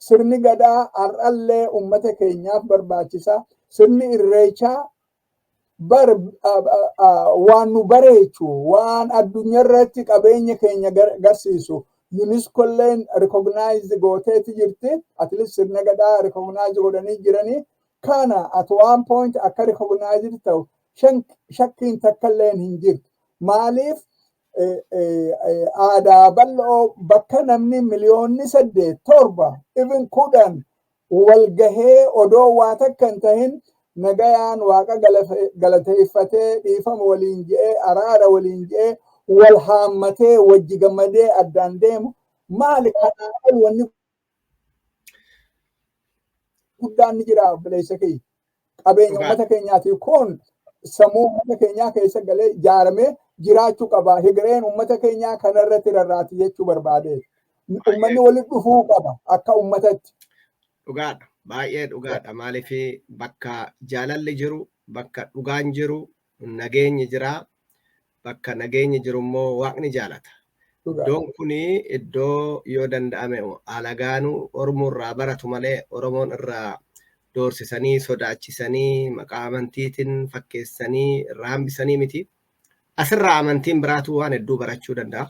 sirni gadaa har'allee ummata keenyaaf barbaachisa. Sirni irreechaa waan nu bareechu, waan addunyaa irratti qabeenya keenya garsiisu. UNESCO illeen recognize gooteeti jirti. At least sirna gadaa recognize godhanii jiranii. Kana at one point akka recognize ta'u shakkiin takka illee hin jirtu. Maaliif aadaa bal'oo bakka namni miliyoonni 8, 7, even 10 wal gahee odoo waa takka hin tahin nagayaan waaqa galateeffatee dhiifama waliin je'ee araara waliin je'ee wal haammatee wajji gammadee addaan deemu maali kanaan wanni guddaan ni jira obboleessa kiyya. Qabeenya uummata keenyaatiif kun sammuu uummata keenyaa keessa galee ijaaramee jiraachuu qaba. Higireen uummata keenyaa kanarratti rarraati jechuu barbaade. Uummanni walitti dhufuu qaba akka uummatatti. Dhugaadha. Baay'ee dhugaadha. Maaliif bakka jaalalli jiru, bakka dhugaan jiru, nageenyi jira. Bakka nageenyi jiru immoo waaqni jaalata. Iddoon kuni iddoo yoo danda'ame alagaanuu Oromoo irraa baratu malee Oromoon irraa doorsisanii sodaachisanii maqaa amantiitiin fakkeessanii irraa hambisanii miti. Asirraa amantiin biraatu waan hedduu barachuu danda'a.